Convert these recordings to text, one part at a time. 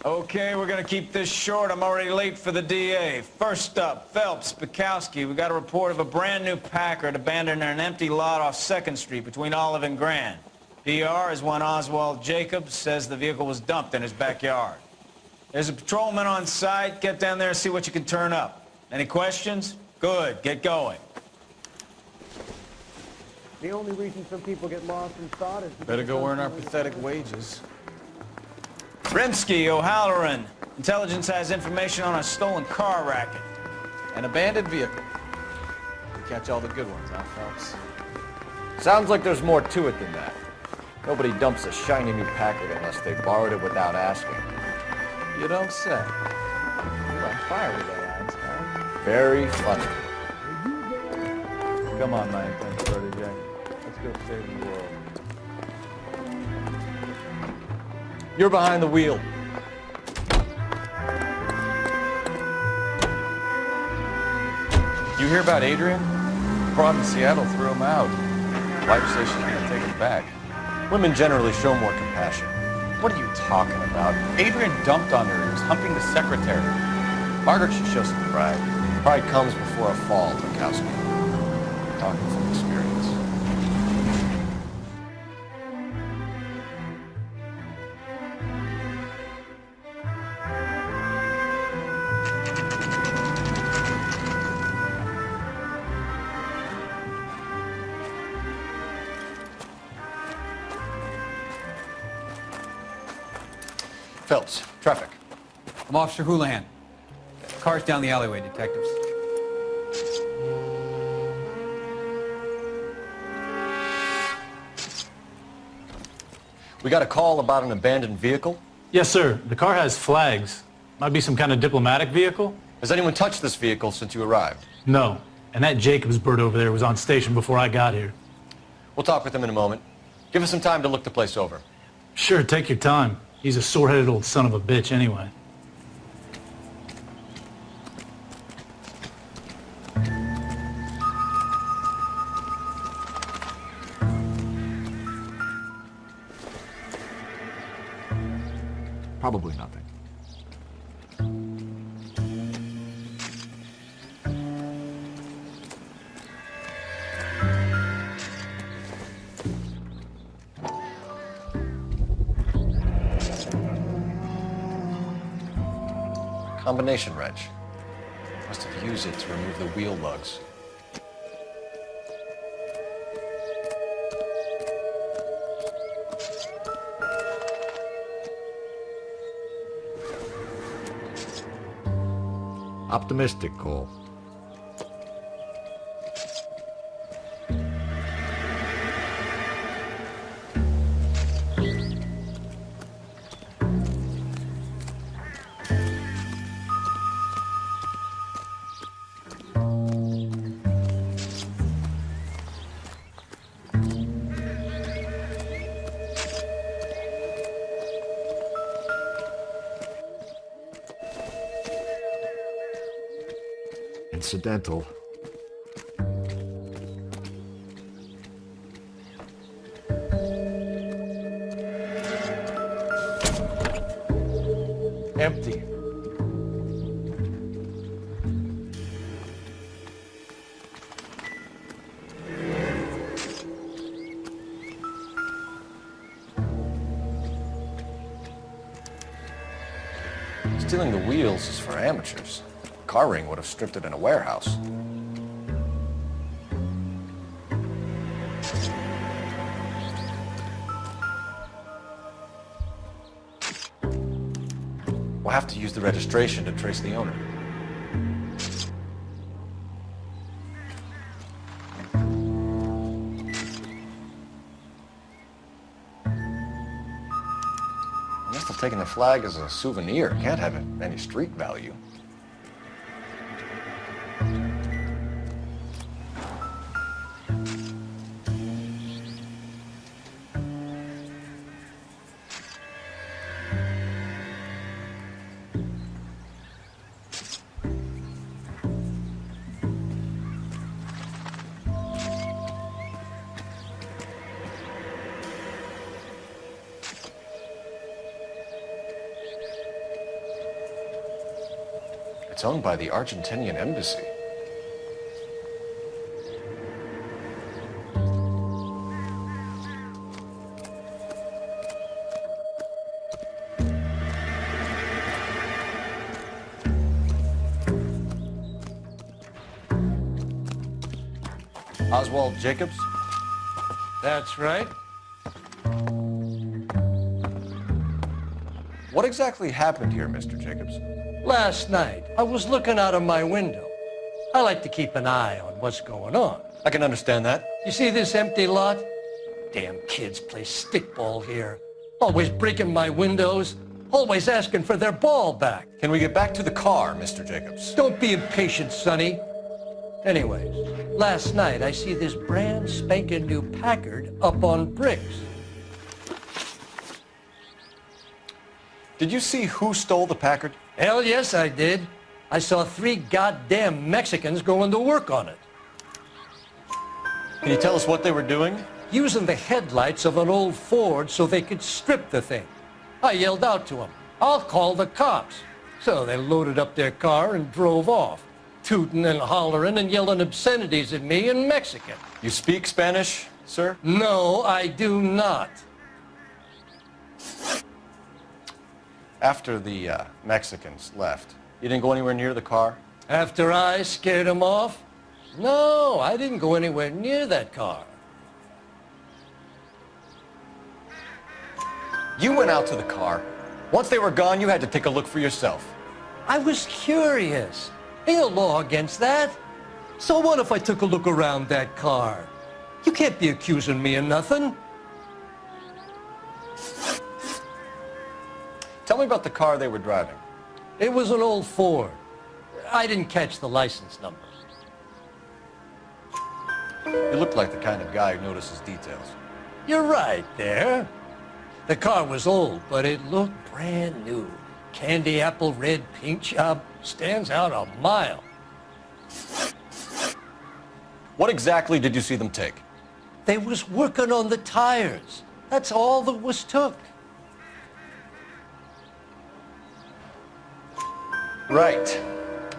Okay, we're gonna keep this short. I'm already late for the DA. First up, Phelps, Bukowski. We got a report of a brand new Packard abandoned in an empty lot off 2nd Street between Olive and Grand. PR is one Oswald Jacobs, says the vehicle was dumped in his backyard. There's a patrolman on site. Get down there and see what you can turn up. Any questions? Good, get going. The only reason some people get lost in thought is... Better go earn our pathetic wages. Rimsky, O'Halloran. Intelligence has information on a stolen car racket. An abandoned vehicle. You catch all the good ones, huh, Phelps? Sounds like there's more to it than that. Nobody dumps a shiny new Packard unless they borrowed it without asking. You don't say. You're on fire today, Einstein. Very funny. Come on, my intense protege. Let's go save the world. You're behind the wheel. You hear about Adrian? Brought in Seattle threw him out. Wife says she's gonna take him back. Women generally show more compassion. What are you talking about? Adrian dumped on her. He was humping the secretary. Margaret should show some pride. Pride comes before a fall, Bukowski. Talking from experience. Phelps, traffic. I'm Officer Houlihan. Car's down the alleyway, detectives. We got a call about an abandoned vehicle. Yes, sir. The car has flags. Might be some kind of diplomatic vehicle. Has anyone touched this vehicle since you arrived? No. And that Jacobs bird over there was on station before I got here. We'll talk with him in a moment. Give us some time to look the place over. Sure, take your time. He's a sore-headed old son of a bitch anyway. Probably nothing. Combination wrench. Must have used it to remove the wheel lugs. Optimistic, Cole. Incidental. Empty. Stealing the wheels is for amateurs. Car ring would have stripped it in a warehouse. We'll have to use the registration to trace the owner. Must have taken the flag as a souvenir. Can't have any street value. It's owned by the Argentinian embassy. Oswald Jacobs? That's right. What exactly happened here, Mr. Jacobs? Last night, I was looking out of my window. I like to keep an eye on what's going on. I can understand that. You see this empty lot? Damn kids play stickball here. Always breaking my windows. Always asking for their ball back. Can we get back to the car, Mr. Jacobs? Don't be impatient, Sonny. Anyways, last night I see this brand spanking new Packard up on bricks. Did you see who stole the Packard? Hell yes, I did. I saw 3 goddamn Mexicans going to work on it. Can you tell us what they were doing? Using the headlights of an old Ford so they could strip the thing. I yelled out to them, "I'll call the cops." So they loaded up their car and drove off, tooting and hollering and yelling obscenities at me in Mexican. You speak Spanish, sir? No, I do not. After the Mexicans left, you didn't go anywhere near the car? After I scared them off? No, I didn't go anywhere near that car. You went out to the car. Once they were gone, you had to take a look for yourself. I was curious. Ain't no law against that. So what if I took a look around that car? You can't be accusing me of nothing. Tell me about the car they were driving. It was an old Ford. I didn't catch the license number. You looked like the kind of guy who notices details. You're right there. The car was old, but it looked brand new. Candy apple red paint job stands out a mile. What exactly did you see them take? They was working on the tires. That's all that was took. Right.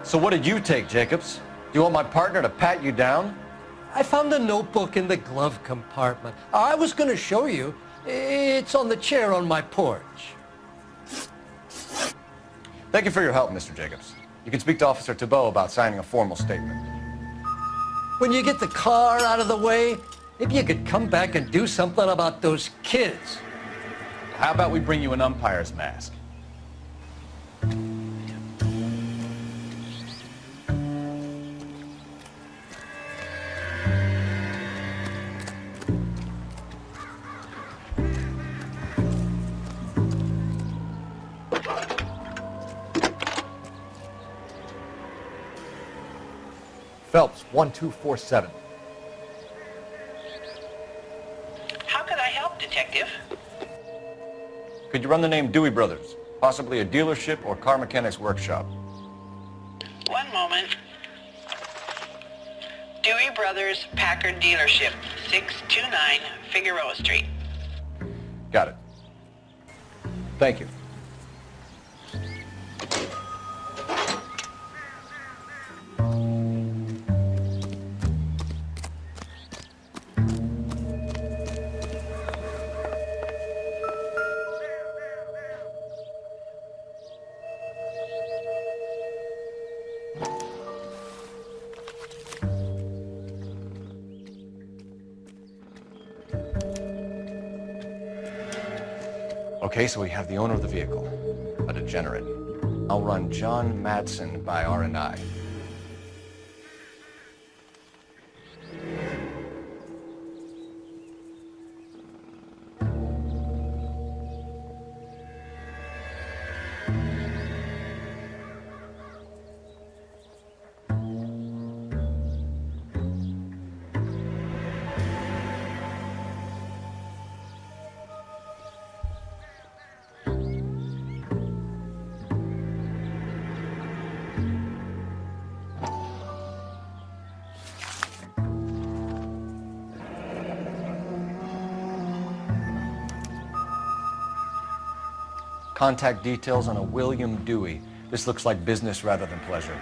So what did you take, Jacobs? Do you want my partner to pat you down? I found a notebook in the glove compartment. I was going to show you. It's on the chair on my porch. Thank you for your help, Mr. Jacobs. You can speak to Officer Thibault about signing a formal statement. When you get the car out of the way, maybe you could come back and do something about those kids. How about we bring you an umpire's mask? Phelps, 1247. How could I help, Detective? Could you run the name Dewey Brothers? Possibly a dealership or car mechanic's workshop. One moment. Dewey Brothers Packard Dealership, 629 Figueroa Street. Got it. Thank you. Okay, so we have the owner of the vehicle, a degenerate. I'll run John Madsen by R&I. Contact details on a William Dewey. This looks like business rather than pleasure.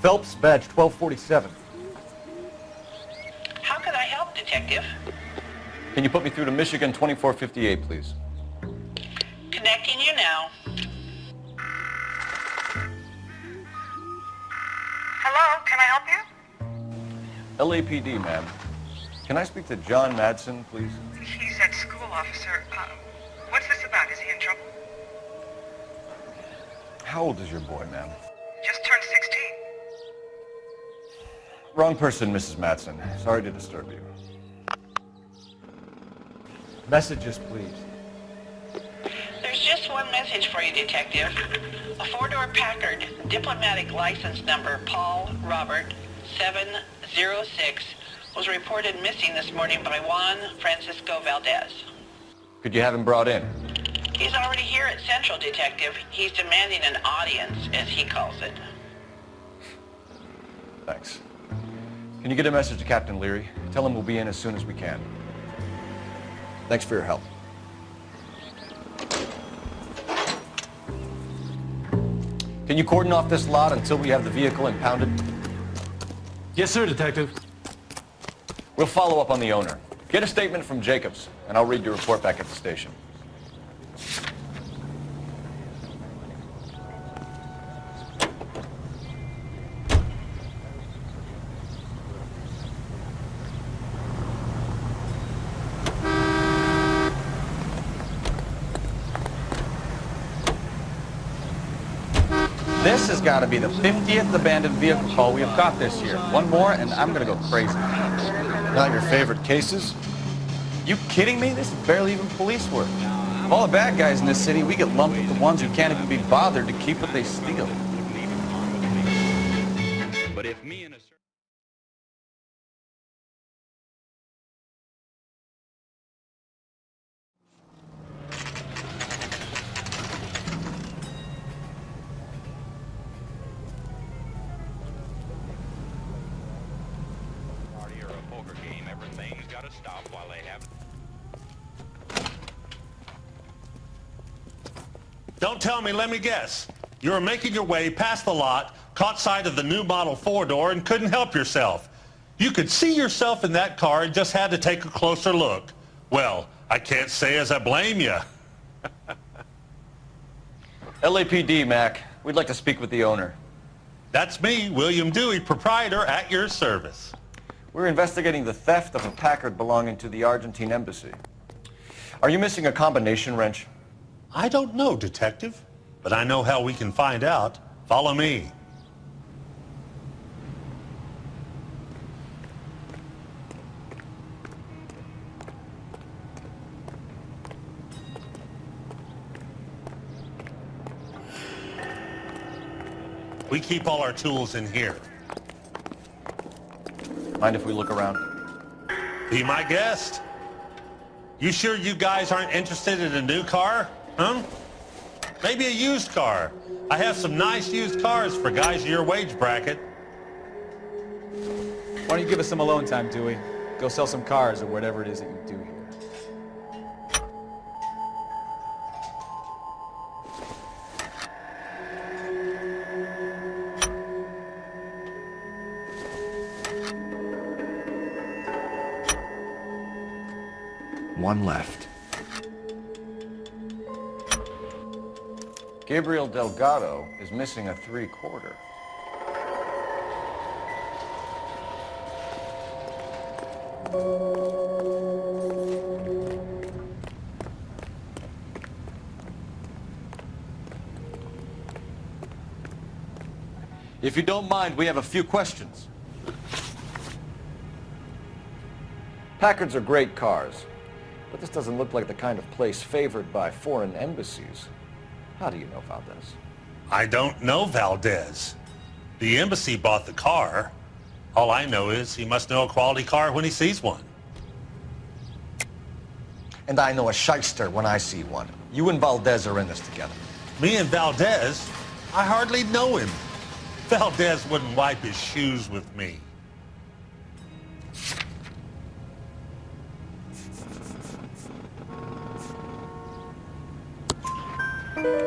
Phelps, badge 1247. How can I help, Detective? Can you put me through to Michigan 2458, please? Connecting you now. Hello, can I help you? LAPD, ma'am. Can I speak to John Madsen, please? He's at school, officer. What's this about? Is he in trouble? How old is your boy, ma'am? Just turned 16. Wrong person, Mrs. Madsen. Sorry to disturb you. Messages, please. There's just one message for you, Detective. A four-door Packard, diplomatic license number Paul Robert 706, was reported missing this morning by Juan Francisco Valdez. Could you have him brought in? He's already here at Central, Detective. He's demanding an audience, as he calls it. Thanks. Can you get a message to Captain Leary? Tell him we'll be in as soon as we can. Thanks for your help. Can you cordon off this lot until we have the vehicle impounded? Yes, sir, Detective. We'll follow up on the owner. Get a statement from Jacobs, and I'll read your report back at the station. This has got to be the 50th abandoned vehicle call we have got this year. One more, and I'm going to go crazy. Not your favorite cases? You kidding me? This is barely even police work. Of all the bad guys in this city, we get lumped with the ones who can't even be bothered to keep what they steal. But if me and a party or a poker game, everything's got to stop while they have it. Don't tell me, let me guess. You were making your way past the lot, caught sight of the new model four-door, and couldn't help yourself. You could see yourself in that car and just had to take a closer look. Well, I can't say as I blame you. LAPD, Mac. We'd like to speak with the owner. That's me, William Dewey, proprietor, at your service. We're investigating the theft of a Packard belonging to the Argentine embassy. Are you missing a combination wrench? I don't know, Detective, but I know how we can find out. Follow me. We keep all our tools in here. Mind if we look around? Be my guest. You sure you guys aren't interested in a new car? Huh? Maybe a used car. I have some nice used cars for guys in your wage bracket. Why don't you give us some alone time, Dewey? Go sell some cars or whatever it is that you do here. One left. Gabriel Delgado is missing a 3/4. If you don't mind, we have a few questions. Packards are great cars, But this doesn't look like the kind of place favored by foreign embassies. How do you know Valdez? I don't know Valdez. The embassy bought the car. All I know is he must know a quality car when he sees one. And I know a shyster when I see one. You and Valdez are in this together. Me and Valdez? I hardly know him. Valdez wouldn't wipe his shoes with me.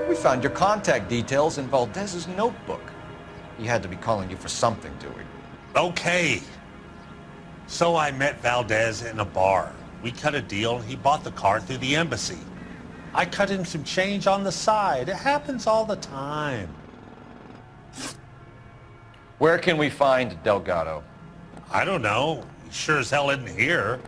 We found your contact details in Valdez's notebook. He had to be calling you for something, Dewey. Okay. So I met Valdez in a bar. We cut a deal and he bought the car through the embassy. I cut him some change on the side. It happens all the time. Where can we find Delgado? I don't know. He sure as hell isn't here.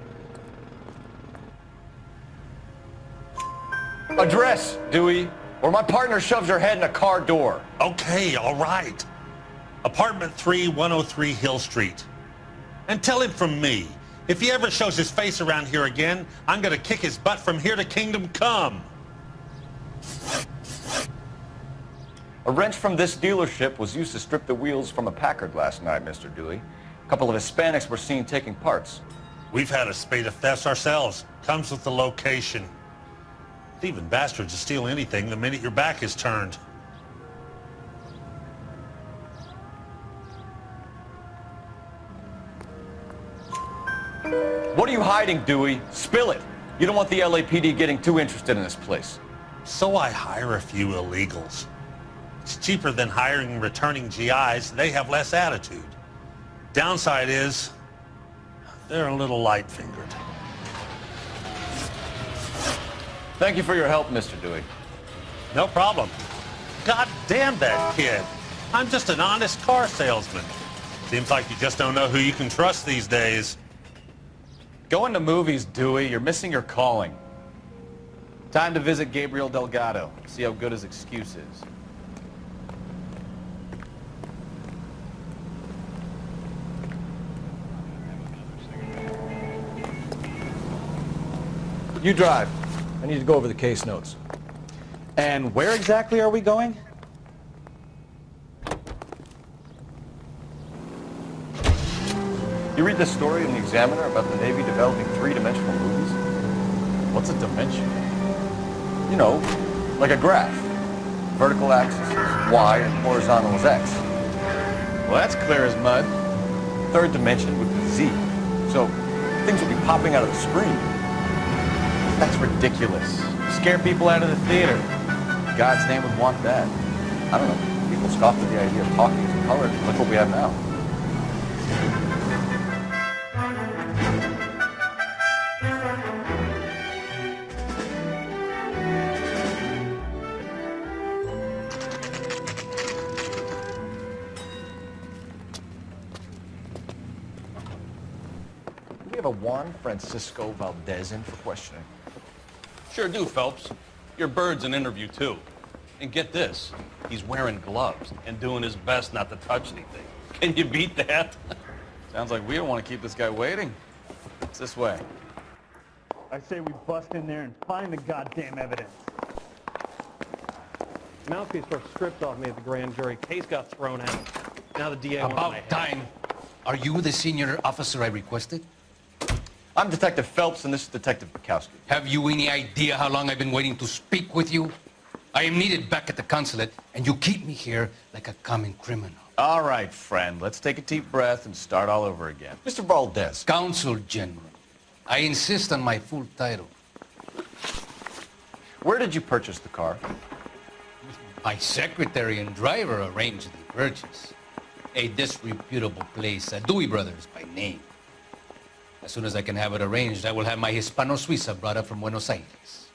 Address, Dewey, or my partner shoves her head in a car door. Okay, all right. Apartment 3, 103 Hill Street. And tell him from me, if he ever shows his face around here again, I'm gonna kick his butt from here to Kingdom Come. A wrench from this dealership was used to strip the wheels from a Packard last night, Mr. Dewey. A couple of Hispanics were seen taking parts. We've had a spate of thefts ourselves. Comes with the location. Thieving bastards will steal anything the minute your back is turned. What are you hiding, Dewey? Spill it. You don't want the LAPD getting too interested in this place. So I hire a few illegals. It's cheaper than hiring returning GIs. They have less attitude. Downside is, they're a little light-fingered. Thank you for your help, Mr. Dewey. No problem. God damn that kid. I'm just an honest car salesman. Seems like you just don't know who you can trust these days. Going to movies, Dewey. You're missing your calling. Time to visit Gabriel Delgado. See how good his excuse is. You drive. I need to go over the case notes. And where exactly are we going? You read this story in the Examiner about the Navy developing three-dimensional movies? What's a dimension? You know, like a graph. Vertical axis is Y and horizontal is X. Well, that's clear as mud. Third dimension would be Z. So things would be popping out of the screen. That's ridiculous. Scare people out of the theater. God's name would want that. I don't know. People scoffed at the idea of talking in color. Look what we have now. Do we have a Juan Francisco Valdez in for questioning? Sure do, Phelps. Your bird's an interview, too. And get this, he's wearing gloves and doing his best not to touch anything. Can you beat that? Sounds like we don't want to keep this guy waiting. It's this way. I say we bust in there and find the goddamn evidence. Mouthpiece was stripped off me at the grand jury. Case got thrown out. Now the DA wants my About head. time. Are you the senior officer I requested? I'm Detective Phelps, and this is Detective Bukowski. Have you any idea how long I've been waiting to speak with you? I am needed back at the consulate, and you keep me here like a common criminal. All right, friend. Let's take a deep breath and start all over again. Mr. Valdez. Consul General. I insist on my full title. Where did you purchase the car? My secretary and driver arranged the purchase. A disreputable place, Dewey Brothers by name. As soon as I can have it arranged, I will have my Hispano Suiza brought up from Buenos Aires.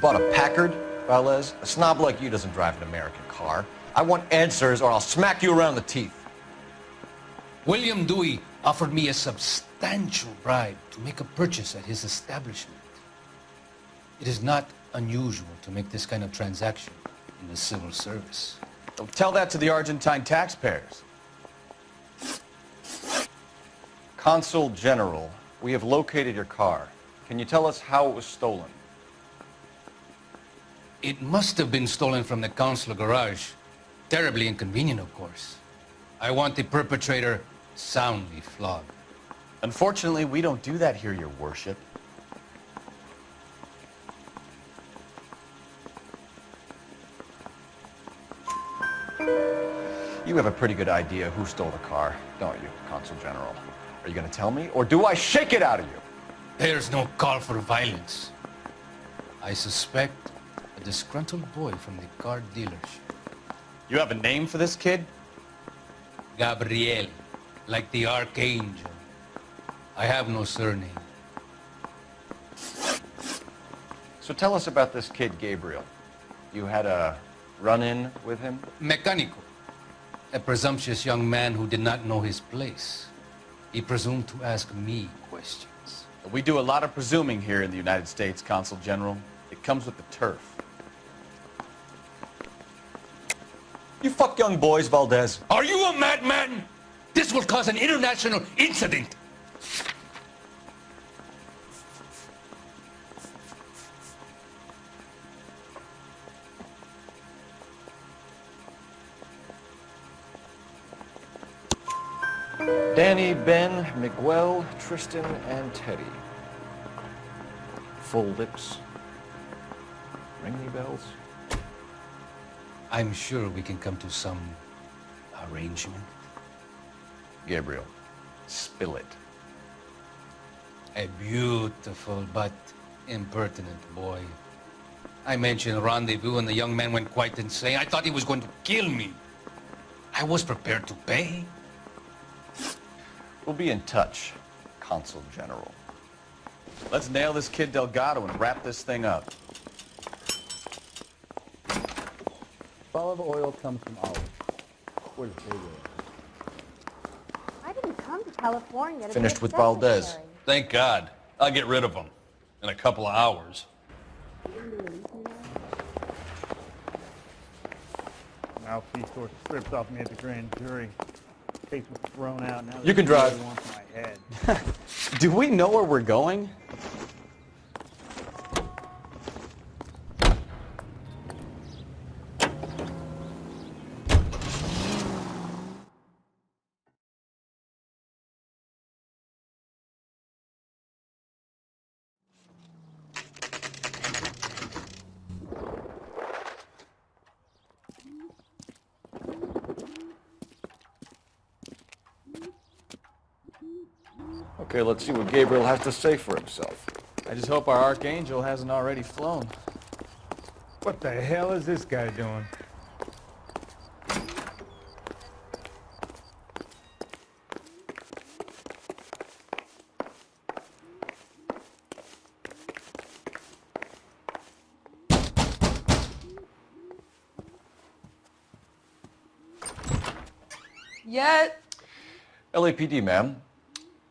Bought a Packard, Valdez? A snob like you doesn't drive an American car. I want answers or I'll smack you around the teeth. William Dewey offered me a substantial bribe to make a purchase at his establishment. It is not unusual to make this kind of transaction in the civil service. Tell that to the Argentine taxpayers. Consul General, we have located your car. Can you tell us how it was stolen? It must have been stolen from the consular garage. Terribly inconvenient, of course. I want the perpetrator soundly flogged. Unfortunately, we don't do that here, your worship. You have a pretty good idea who stole the car, don't you, Consul General? Are you going to tell me, or do I shake it out of you? There's no call for violence. I suspect a disgruntled boy from the car dealership. You have a name for this kid? Gabriel, like the archangel. I have no surname. So tell us about this kid, Gabriel. You had a run-in with him? Mecánico. A presumptuous young man who did not know his place. He presumed to ask me questions. We do a lot of presuming here in the United States, Consul General. It comes with the turf. You fuck young boys, Valdez. Are you a madman? This will cause an international incident. Danny, Ben, Miguel, Tristan, and Teddy. Full lips. Ring any bells? I'm sure we can come to some arrangement. Gabriel, spill it. A beautiful but impertinent boy. I mentioned rendezvous and the young man went quite insane. I thought he was going to kill me. I was prepared to pay. We'll be in touch, Consul General. Let's nail this kid Delgado and wrap this thing up. Olive oil comes from olives. Where's the oil? I didn't come to California to Finished be with a Valdez. secretary. Thank God. I'll get rid of him in a couple of hours. Mouthpiece sort of stripped off me at the grand jury. Case was thrown out. Now You can drive. they want my head. Do we know where we're going? Okay, let's see what Gabriel has to say for himself. I just hope our archangel hasn't already flown. What the hell is this guy doing? Yeah. LAPD, ma'am.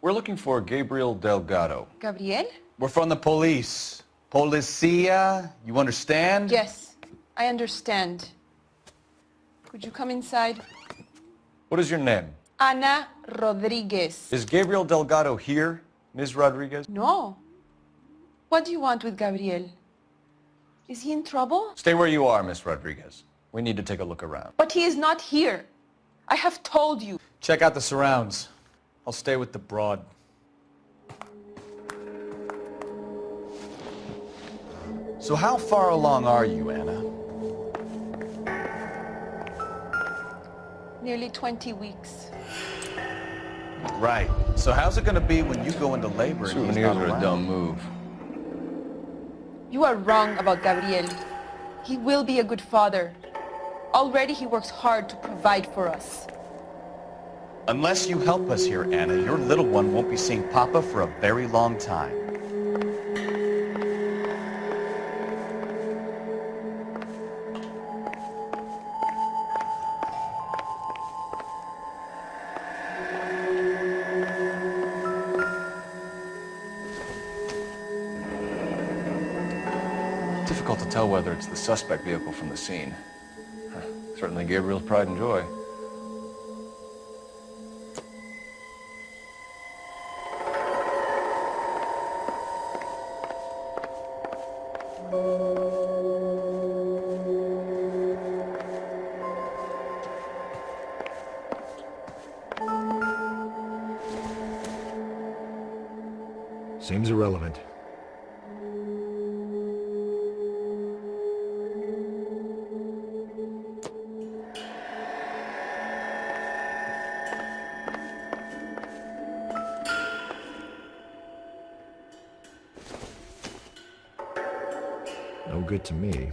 We're looking for Gabriel Delgado. Gabriel? We're from the police. Policia, you understand? Yes, I understand. Could you come inside? What is your name? Ana Rodriguez. Is Gabriel Delgado here, Ms. Rodriguez? No. What do you want with Gabriel? Is he in trouble? Stay where you are, Ms. Rodriguez. We need to take a look around. But he is not here. I have told you. Check out the surrounds. I'll stay with the broad. So how far along are you, Anna? Nearly 20 weeks. Right. So how's it going to be when you go into labor and he's Souvenirs not are a around? dumb move. You are wrong about Gabriel. He will be a good father. Already he works hard to provide for us. Unless you help us here, Anna, your little one won't be seeing Papa for a very long time. Difficult to tell whether it's the suspect vehicle from the scene. Certainly Gabriel's pride and joy. Seems irrelevant. No good to me.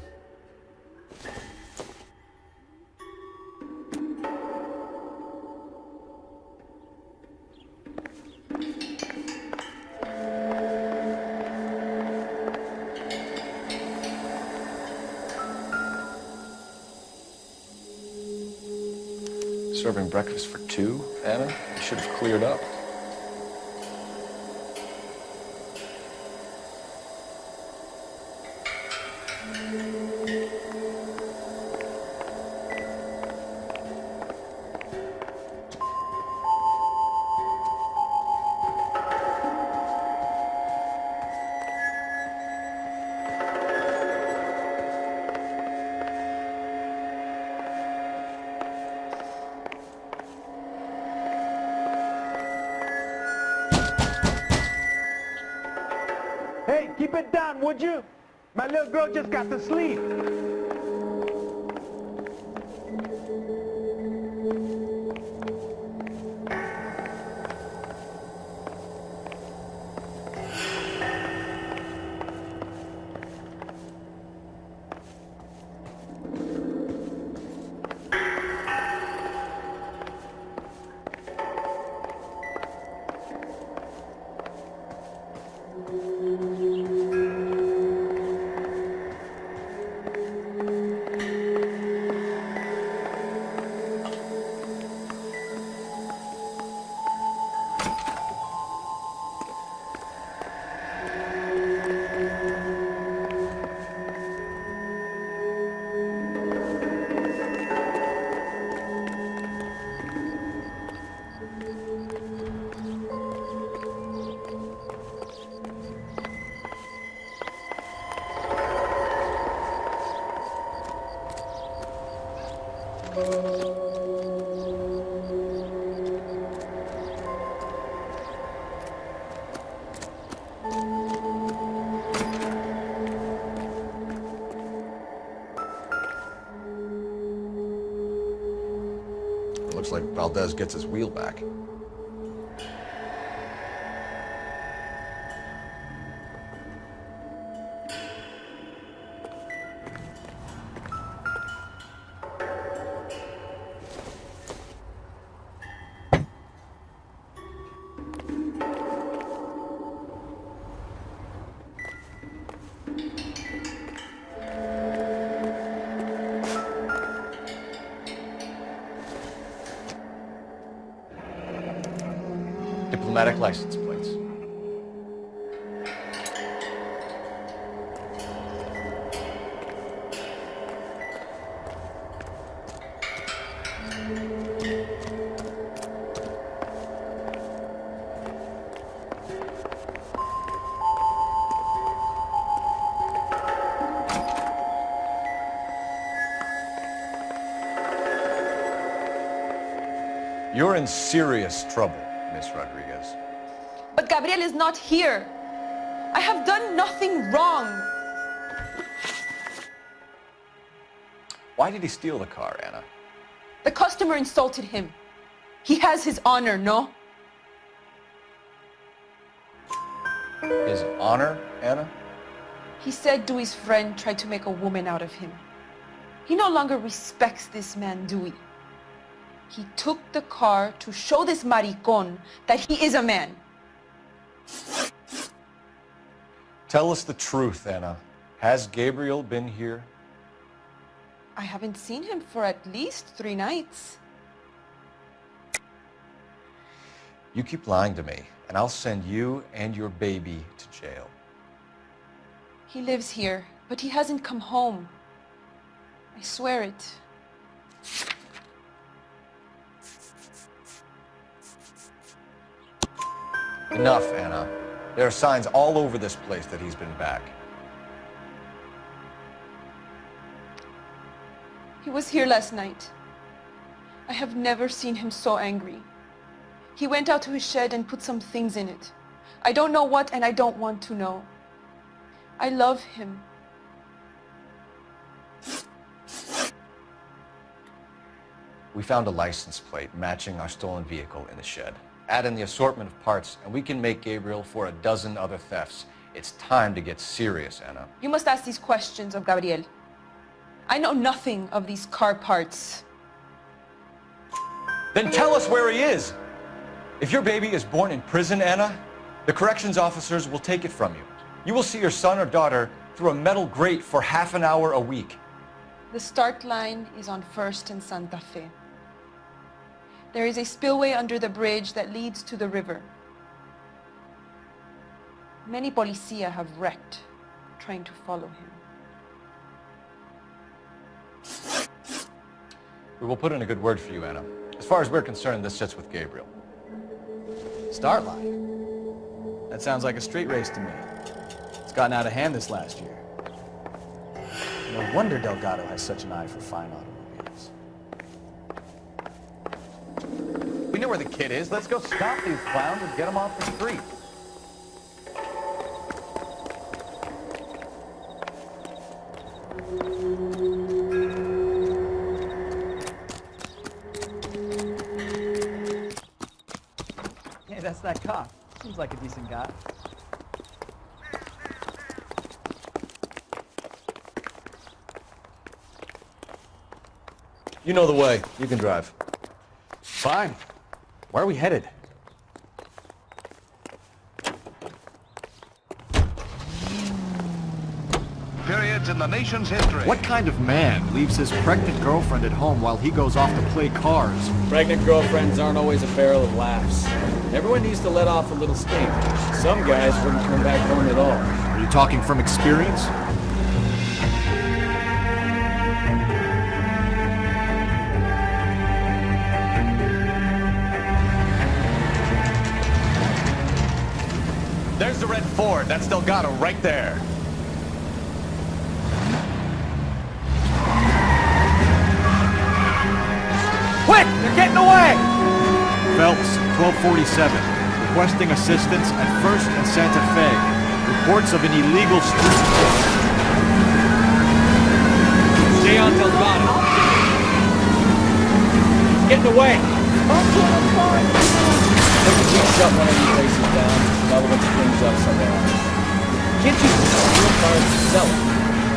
Serving breakfast for two, Anna? You should have cleared up. Hey, keep it down, would you? My little girl just got to sleep. Looks like Valdez gets his wheel back. Diplomatic license plates. You're in serious trouble, Miss Rodriguez. But Gabriel is not here. I have done nothing wrong. Why did he steal the car, Anna? The customer insulted him. He has his honor, no? His honor, Anna? He said Dewey's friend tried to make a woman out of him. He no longer respects this man, Dewey. He took the car to show this maricón that he is a man. Tell us the truth, Anna. Has Gabriel been here? I haven't seen him for at least 3 nights. You keep lying to me, and I'll send you and your baby to jail. He lives here, but he hasn't come home. I swear it. Enough, Anna. There are signs all over this place that he's been back. He was here last night. I have never seen him so angry. He went out to his shed and put some things in it. I don't know what, and I don't want to know. I love him. We found a license plate matching our stolen vehicle in the shed. Add in the assortment of parts, and we can make Gabriel for a dozen other thefts. It's time to get serious, Anna. You must ask these questions of Gabriel. I know nothing of these car parts. Then tell us where he is! If your baby is born in prison, Anna, the corrections officers will take it from you. You will see your son or daughter through a metal grate for half an hour a week. The start line is on 1st and Santa Fe. There is a spillway under the bridge that leads to the river. Many policia have wrecked trying to follow him. We will put in a good word for you, Anna. As far as we're concerned, this sits with Gabriel. Start line? That sounds like a street race to me. It's gotten out of hand this last year. No wonder Delgado has such an eye for fine automobiles. We know where the kid is. Let's go stop these clowns and get them off the street. Hey, that's that cop. Seems like a decent guy. You know the way. You can drive. Fine. Where are we headed? Periods in the nation's history. What kind of man leaves his pregnant girlfriend at home while he goes off to play cars? Pregnant girlfriends aren't always a barrel of laughs. Everyone needs to let off a little steam. Some guys wouldn't come back home at all. Are you talking from experience? There's the red Ford. That's Delgado right there. Quick! They're getting away! Phelps, 1247. Requesting assistance at 1st and Santa Fe. Reports of an illegal street. Stay on Delgado. He's getting away. Shut one of these places down. Now we'll get things up somewhere else. Kids used to steal cars and sell them.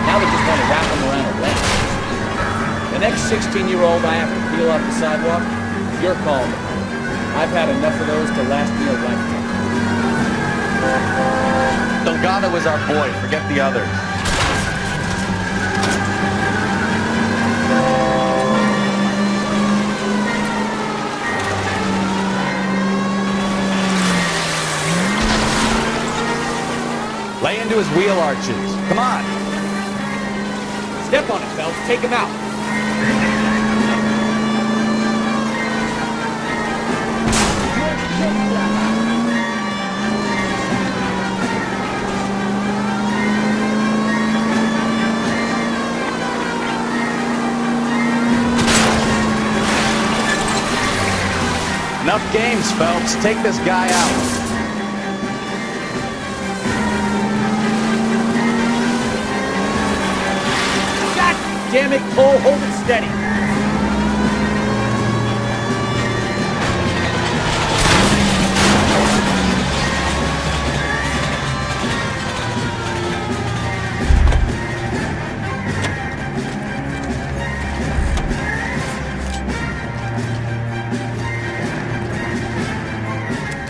Now they just want to wrap them around a leg. The next 16-year-old I have to peel off the sidewalk, you're calling me. I've had enough of those to last me a lifetime. Delgado is our boy. Forget the others. Lay into his wheel arches. Come on. Step on it, Phelps. Take him out. Enough games, Phelps. Take this guy out. Damn it, Cole, hold it steady.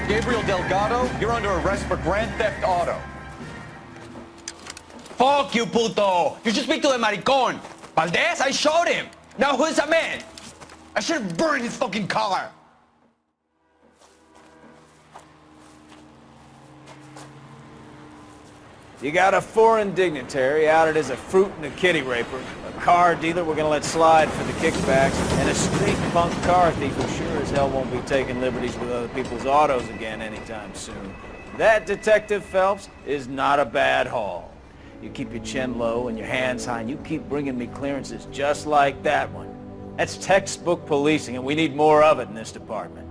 Gabriel Delgado, you're under arrest for grand theft auto. Fuck you, puto! You should speak to the maricón. Valdez, I showed him. Now who's a man? I should have burned his fucking car. You got a foreign dignitary outed as a fruit and a kitty raper, a car dealer we're gonna let slide for the kickbacks, and a street punk car thief who sure as hell won't be taking liberties with other people's autos again anytime soon. That, Detective Phelps, is not a bad haul. You keep your chin low and your hands high, and you keep bringing me clearances just like that one. That's textbook policing, and we need more of it in this department.